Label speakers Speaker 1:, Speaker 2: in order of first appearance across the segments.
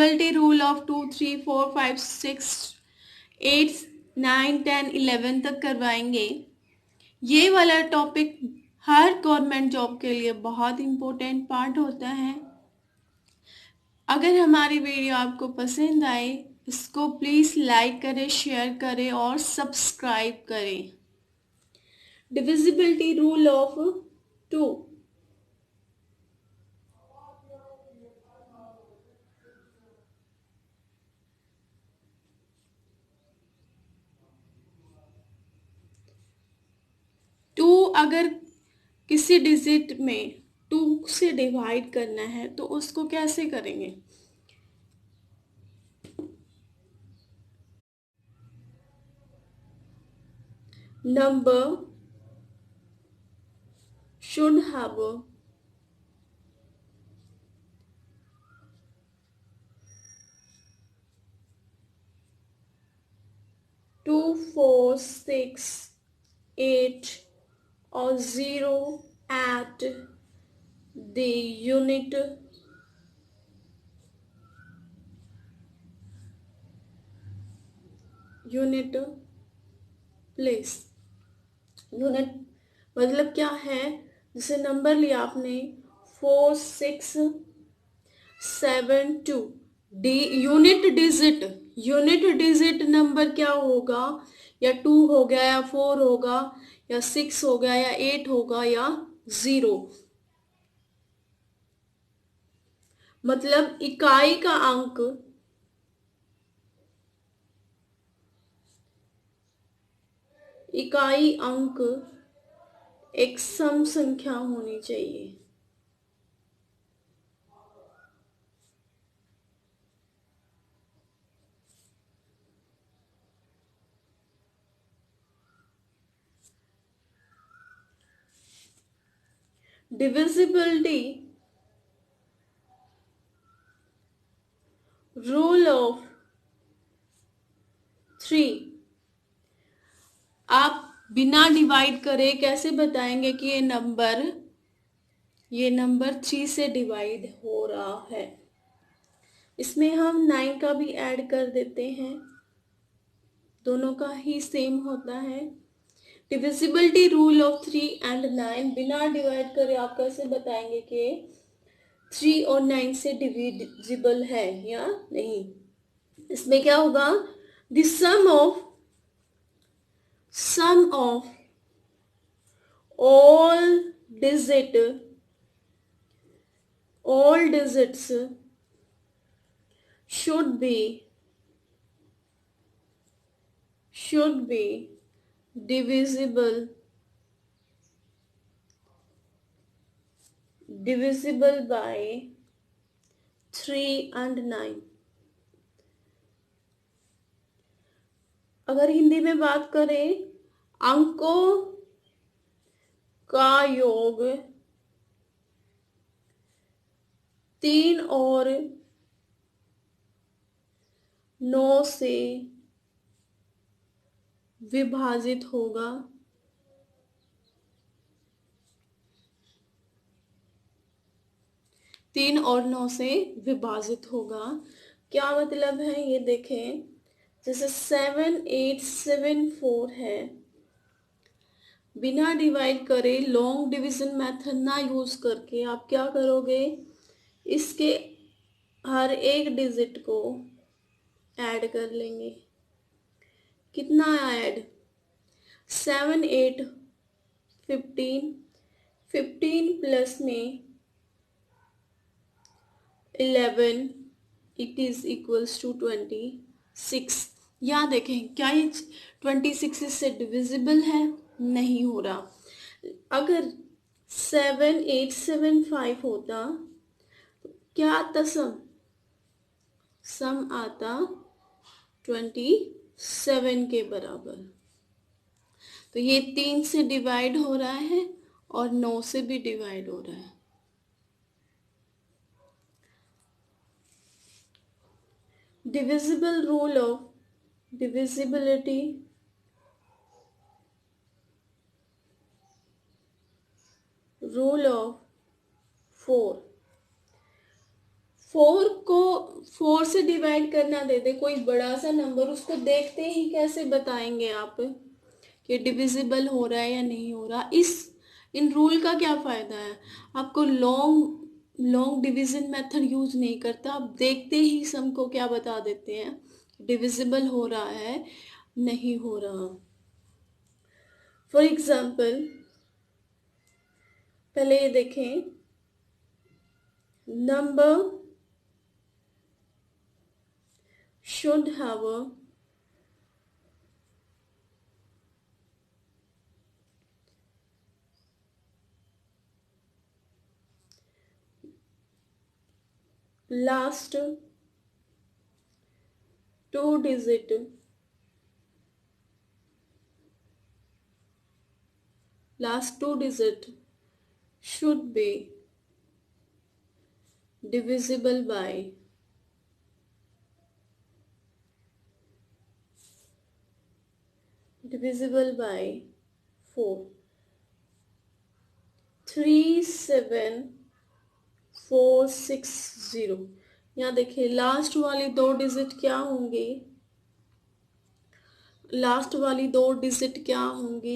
Speaker 1: Divisibility rule of 2, 3, 4, 5, 6, 8, 9, 10, 11 तक करवाएंगे। ये वाला टॉपिक हर गवर्नमेंट जॉब के लिए बहुत इम्पोर्टेंट पार्ट होता है। अगर हमारी वीडियो आपको पसंद आए, इसको प्लीज़ लाइक करें, शेयर करें और सब्सक्राइब करें। Divisibility rule of 2। टू अगर किसी डिजिट में 2 से डिवाइड करना है तो उसको कैसे करेंगे? Number should have 2, 4, 6, 8 or 0 at the unit place। Unit मतलब क्या है? जैसे नंबर लिया आपने 4, 6, 7, 2। यूनिट डिजिट नंबर क्या होगा? या 2 हो गया, या 4 होगा, या 6 हो गया, या 8 होगा, या 0। मतलब इकाई का अंक एक सम संख्या होनी चाहिए। Divisibility rule of 3। आप बिना डिवाइड करे कैसे बताएंगे कि ये नंबर 3 से डिवाइड हो रहा है? इसमें हम 9 का भी ऐड कर देते हैं, दोनों का ही सेम होता है। डिविजिबिलिटी रूल ऑफ 3 एंड 9, बिना डिवाइड करे आप कैसे बताएंगे कि 3 और 9 से डिविजिबल है या नहीं? इसमें क्या होगा? The sum of all digits should be divisible by 3 and 9। अगर हिंदी में बात करें, अंकों का योग 3 और 9 से विभाजित होगा। 3 और 9 से विभाजित होगा। क्या मतलब है ये देखें। जैसे 7, 8, 7, 4 है, बिना डिवाइड करे लॉन्ग डिवीजन मेथड ना यूज करके आप क्या करोगे? इसके हर एक डिजिट को ऐड कर लेंगे। कितना ऐड? 7, 8, 15, 15 प्लस में 11, इट इज इक्वल्स टू 26। यहाँ देखें, क्या ये 26 इससे डिविजिबल है? नहीं हो रहा। अगर 7, 8, 7, 5 होता तो क्या आता? सम आता 27 के बराबर। तो ये 3 से डिवाइड हो रहा है और 9 से भी डिवाइड हो रहा है। divisibility rule of 4। फोर को फोर से डिवाइड करना दे दे कोई बड़ा सा नंबर, उसको देखते ही कैसे बताएंगे आप कि डिविजिबल हो रहा है या नहीं हो रहा? इन रूल का क्या फायदा है? आपको लॉन्ग डिवीजन मेथड यूज नहीं करता, आप देखते ही सम को क्या बता देते हैं, डिविजिबल हो रहा है नहीं हो रहा। फॉर एग्जाम्पल पहले ये देखें, number should have a last two digit should be divisible by 4। 37460। यहाँ देखिए लास्ट वाली दो डिजिट क्या होंगी?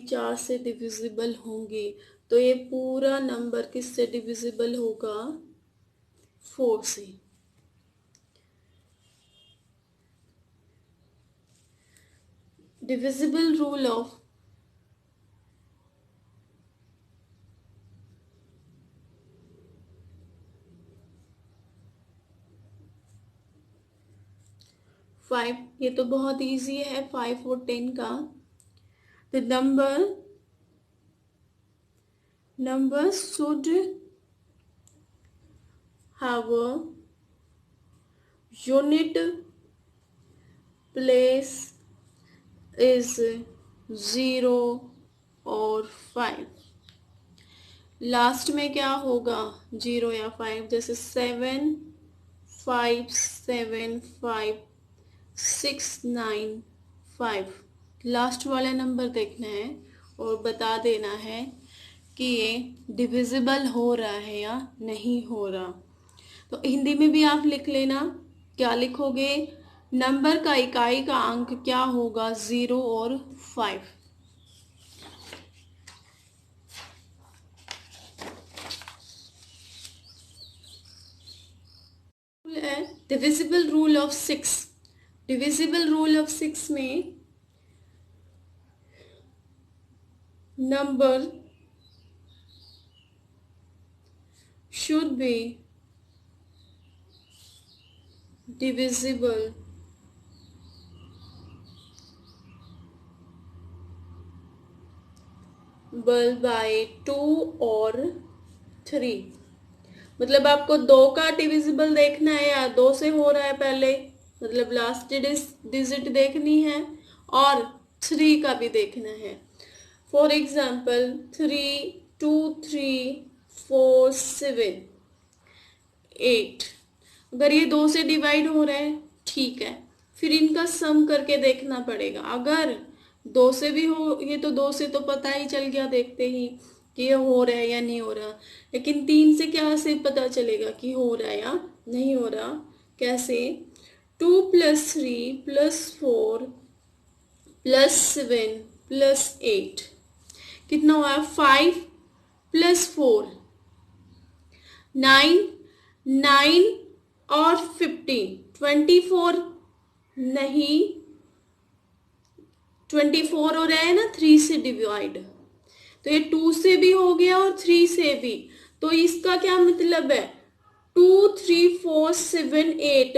Speaker 1: चार से डिविजिबल होंगी। तो ये पूरा नंबर किससे डिविजिबल होगा? 4 से। डिविजिबल रूल ऑफ फाइव, ये तो बहुत इजी है 5 और 10 का। The number should have a unit place is 0 और 5। लास्ट में क्या होगा? 0 या 5। जैसे 7 5 7 5 6 9 5। लास्ट वाला नंबर देखना है और बता देना है कि ये डिविजिबल हो रहा है या नहीं हो रहा। तो हिंदी में भी आप लिख लेना। क्या लिखोगे? नंबर का इकाई का अंक क्या होगा? 0 और 5। Divisible rule of 6। Divisible rule of 6 में number should be divisible by 2 और 3। मतलब आपको 2 का डिविजिबल देखना है या 2 से हो रहा है पहले, मतलब लास्ट डिजिट देखनी है, और 3 का भी देखना है। For example 3 2 3 4 7 8। अगर ये 2 से डिवाइड हो रहा है ठीक है, फिर इनका सम करके देखना पड़ेगा। अगर 2 से भी हो, ये तो 2 से तो पता ही चल गया देखते ही कि ये हो रहा है या नहीं हो रहा, लेकिन 3 से क्या से पता चलेगा कि हो रहा है या नहीं हो रहा? कैसे? 2 + 3 + 4 + 7 + 8 कितना हुआ? 5 + 4 9 9 और 15 24 नहीं, 24 हो रहा है ना 3 से डिवाइड, तो ये 2 से भी हो गया और 3 से भी। तो इसका क्या मतलब है? 2 3 4 7 8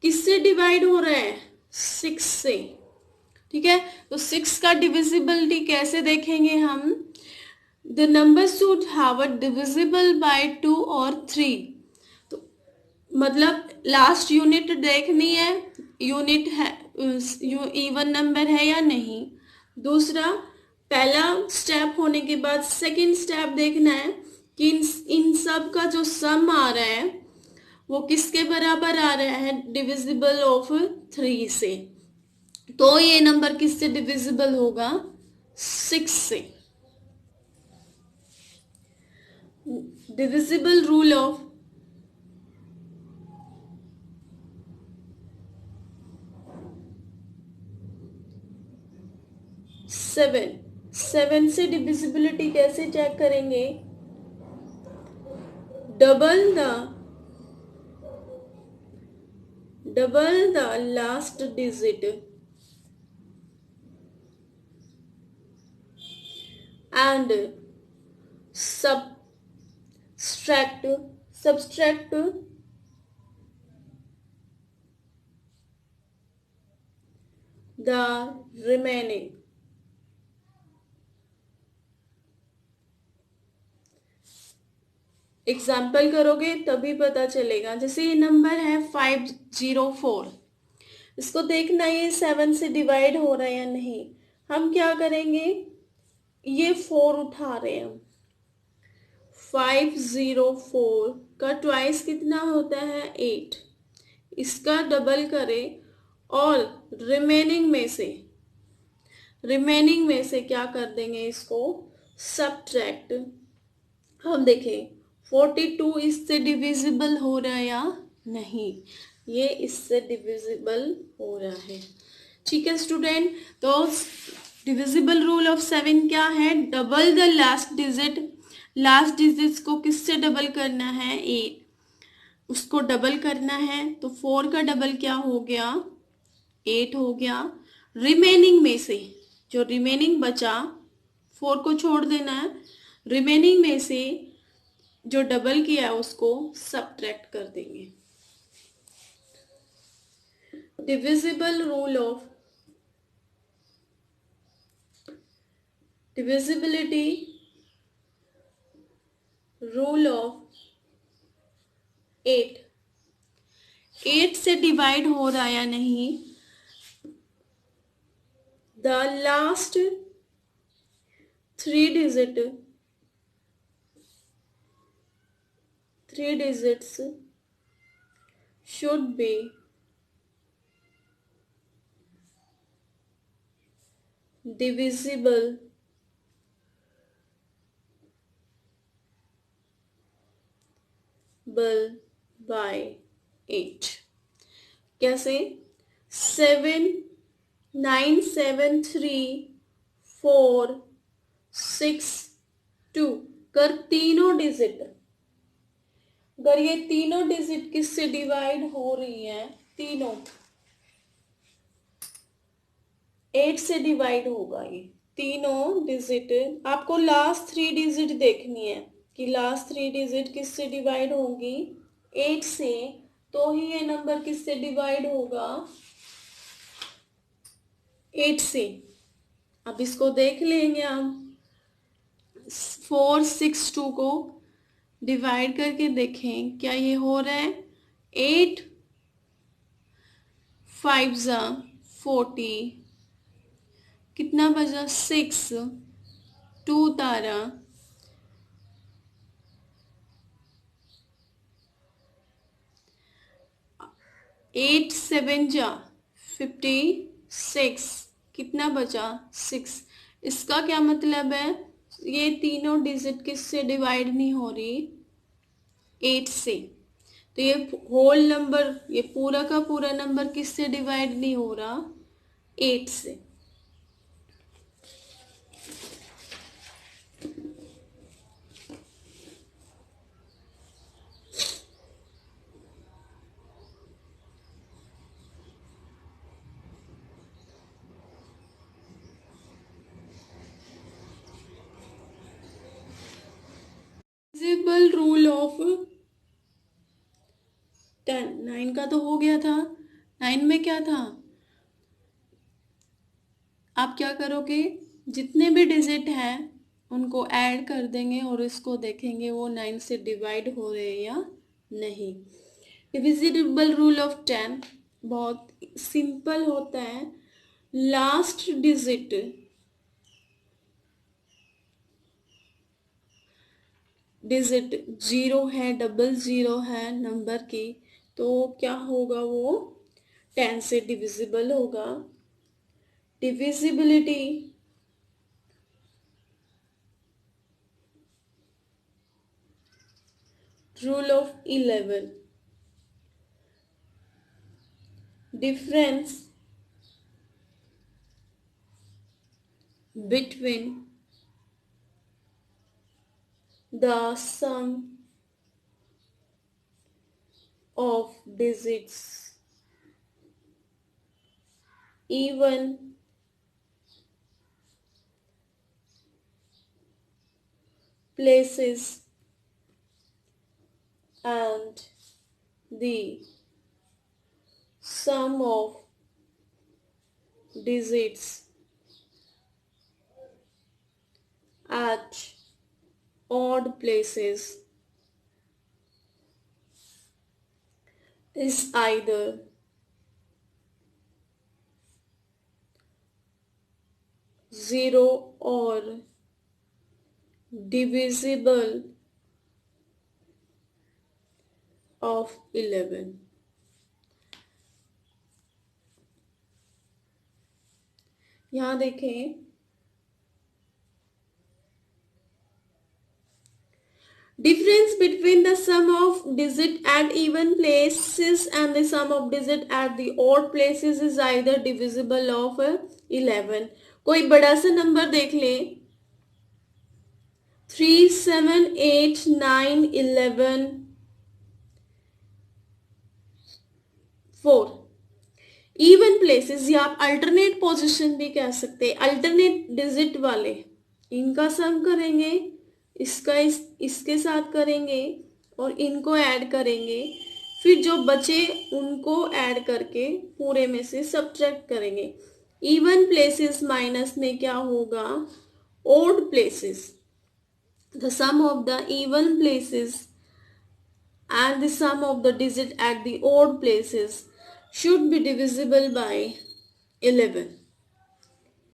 Speaker 1: किससे डिवाइड हो रहा है? 6 से। ठीक है, तो 6 का डिविजिबिलिटी कैसे देखेंगे हम? The number should have a divisible by 2 और 3। तो मतलब लास्ट यूनिट देखनी है, यूनिट है इवन नंबर है या नहीं। दूसरा, पहला स्टेप होने के बाद सेकंड स्टेप देखना है कि इन सब का जो सम आ रहा है वो किसके बराबर आ रहा है? डिविजिबल ऑफ 3 से। तो ये नंबर किससे डिविजिबल होगा? 6 से। डिविजिबल रूल ऑफ 7 7 से डिविजिबिलिटी कैसे चेक करेंगे? Double the last digit and subtract the remaining. Example करोगे तभी पता चलेगा। जैसे ये नंबर है 504, इसको देखना ये 7 से डिवाइड हो रहा है या नहीं। हम क्या करेंगे, ये 4 उठा रहे हैं हम। 504 का ट्वाइस कितना होता है? 8। इसका डबल करें और रिमेनिंग में से क्या कर देंगे, इसको सब्ट्रैक्ट। हम देखें 42 इससे डिविजिबल हो रहा है या नहीं। ये इससे डिविजिबल हो रहा है। ठीक है स्टूडेंट, तो डिविजिबल रूल ऑफ 7 क्या है? Double the last digit. Last digit को किससे डबल करना है? 8, उसको डबल करना है। तो 4 का डबल क्या हो गया? 8 हो गया। रिमेनिंग में से जो रिमेनिंग बचा, 4 को छोड़ देना है, रिमेनिंग में से जो डबल किया है उसको सब्ट्रैक्ट कर देंगे। Divisible rule of divisibility rule of 8 से डिवाइड हो रहा या नहीं। The last 3 digits should be divisible by 8। कैसे? 7 9 7 3 4 6 2 कर तीनों डिजिट, अगर ये तीनों डिजिट किससे डिवाइड हो रही हैं? तीनों 8 से डिवाइड होगा। ये तीनों डिजिट, आपको लास्ट 3 डिजिट देखनी है कि लास्ट 3 डिजिट किससे डिवाइड होगी? 8 से। तो ही ये नंबर किससे डिवाइड होगा? 8 से। अब इसको देख लेंगे हम। 4 6 2 को डिवाइड करके देखें क्या ये हो रहा है? 8 5 जा 40, कितना बचा? 6 2 तारा 8 7 जा 56, कितना बचा? 6। इसका क्या मतलब है? ये तीनों डिजिट किससे डिवाइड नहीं हो रही? 8 से। तो ये होल नंबर, ये पूरा का पूरा नंबर किससे डिवाइड नहीं हो रहा? 8 से। Divisible rule of 10। 9 का तो हो गया था। 9 में क्या था? आप क्या करोगे, जितने भी डिजिट हैं उनको ऐड कर देंगे और इसको देखेंगे वो 9 से डिवाइड हो रहे हैं या नहीं। डिविजिबल रूल ऑफ 10 बहुत सिंपल होता है। लास्ट डिजिट 0 है, डबल 0 है नंबर की, तो क्या होगा? वो 10 से डिविजिबल होगा। Divisibility rule of 11, difference between the sum of digits even places and the sum of digits at odd places is either zero or divisible of 11. यहाँ देखें, difference between the sum of digit at even places and the sum of digit at the odd places is either divisible of 11. कोई बड़ा सा number देख लें, 3, 7, 8, 9, 11, 4. Even places या आप alternate position भी कह सकते हैं, अल्टरनेट डिजिट वाले, इनका सम करेंगे, इसका इसके साथ करेंगे और इनको ऐड करेंगे, फिर जो बचे उनको ऐड करके पूरे में से सब्ट्रैक्ट करेंगे. इवन प्लेसेस माइनस में क्या होगा, odd places. The sum of the even places and the sum of the digit at the odd places should be divisible by 11.